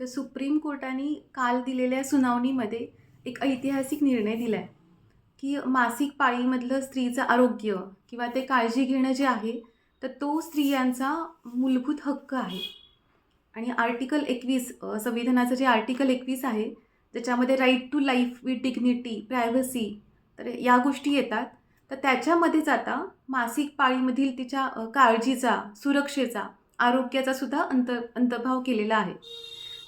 तर सुप्रीम कोर्टाने काल दिलेल्या सुनावणीमध्ये एक ऐतिहासिक निर्णय दिला आहे, की मासिक पाळीमधलं स्त्रीचं आरोग्य किंवा ते काळजी घेणं जे आहे, तर तो स्त्रियांचा मूलभूत हक्क आहे. आणि आर्टिकल 21 संविधानाचं जे आर्टिकल 21 आहे, त्याच्यामध्ये right to life with dignity, privacy तर या गोष्टी येतात. तर त्याच्यामध्येच आता मासिक पाळीमधील तिच्या काळजीचा, सुरक्षेचा, आरोग्याचा सुद्धा अंतर्भाव केलेला आहे.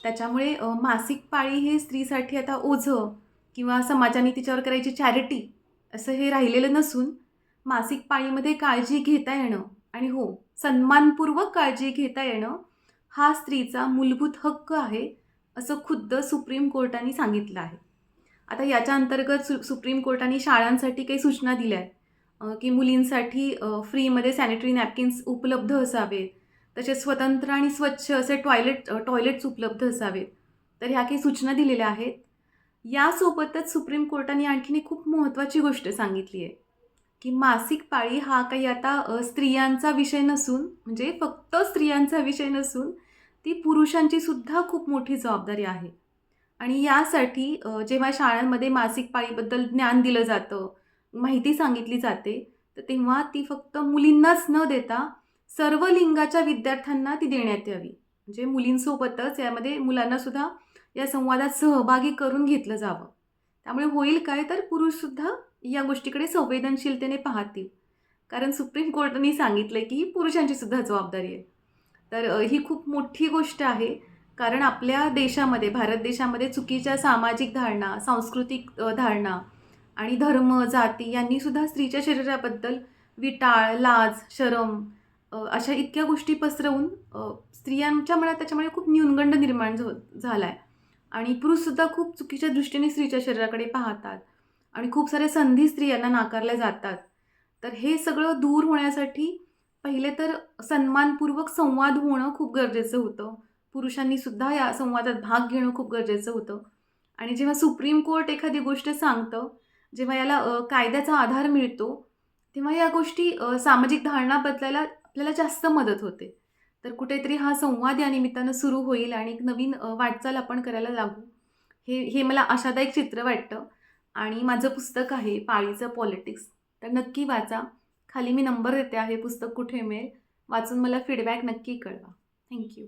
त्याच्यामुळे मासिक पाळी हे स्त्रीसाठी आता ओझं किंवा समाजाने तिच्यावर करायची चॅरिटी असं हे राहिलेलं नसून, मासिक पाळीमध्ये काळजी घेता येणं आणि हो, सन्मानपूर्वक काळजी घेता येणं हा स्त्रीचा मूलभूत हक्क आहे, असं खुद्द सुप्रीम कोर्टाने सांगितलं आहे. आता याच्या अंतर्गत सुप्रीम कोर्टाने शाळांसाठी काही सूचना दिल्या आहेत, की मुलींसाठी फ्रीमध्ये सॅनिटरी नॅपकिन्स उपलब्ध असावेत. तसेच स्वतंत्र आणि स्वच्छ असे टॉयलेट्स उपलब्ध असावेत. तर ह्या काही सूचना दिलेल्या आहेत. यासोबतच सुप्रीम कोर्टाने आणखीन एक खूप महत्त्वाची गोष्ट सांगितली आहे, की मासिक पाळी हा काही आता स्त्रियांचा विषय नसून, म्हणजे फक्त स्त्रियांचा विषय नसून, ती पुरुषांची सुद्धा खूप मोठी जबाबदारी आहे. आणि यासाठी जेव्हा शाळांमध्ये मासिक पाळीबद्दल ज्ञान दिलं जातं, माहिती सांगितली जाते, तर तेव्हा ती फक्त मुलींनाच न देता सर्व लिंगाच्या विद्यार्थ्यांना ती देण्यात यावी. म्हणजे मुलींसोबतच यामध्ये मुलांनासुद्धा या संवादात सहभागी करून घेतलं जावं. त्यामुळे होईल काय, तर पुरुषसुद्धा या गोष्टीकडे संवेदनशीलतेने पाहतील. कारण सुप्रीम कोर्टाने सांगितलं की ही पुरुषांची सुद्धा जबाबदारी आहे. तर ही खूप मोठी गोष्ट आहे. कारण आपल्या देशामध्ये, भारत देशामध्ये चुकीच्या सामाजिक धारणा, सांस्कृतिक धारणा आणि धर्म, जाती यांनी सुद्धा स्त्रीच्या शरीराबद्दल विटाळ, लाज, शरम अशा इतक्या गोष्टी पसरवून स्त्रियांच्या मनात त्याच्यामुळे खूप न्यूनगंड निर्माण झाला आहे. आणि पुरुषसुद्धा खूप चुकीच्या दृष्टीने स्त्रीच्या शरीराकडे पाहतात आणि खूप साऱ्या संधी स्त्रियांना नाकारल्या जातात. तर हे सगळं दूर होण्यासाठी पहिले तर सन्मानपूर्वक संवाद होणं खूप गरजेचं होतं. पुरुषांनी सुद्धा या संवादात भाग घेणं खूप गरजेचं होतं. आणि जेव्हा सुप्रीम कोर्ट एखादी गोष्ट सांगतं, जेव्हा याला कायद्याचा आधार मिळतो, तेव्हा या गोष्टी सामाजिक धारणा बदलायला आपल्याला जास्त मदत होते. तर कुठेतरी हा संवाद या निमित्तानं सुरू होईल आणि एक नवीन वाटचाल आपण करायला लागू. हे हे मला आशादायक चित्र वाटतं. आणि माझं पुस्तक आहे पाळीचं पॉलिटिक्स, तर नक्की वाचा. खाली मी नंबर देते आहे, पुस्तक कुठे मिळेल. वाचून मला फीडबॅक नक्की कळवा. Thank you.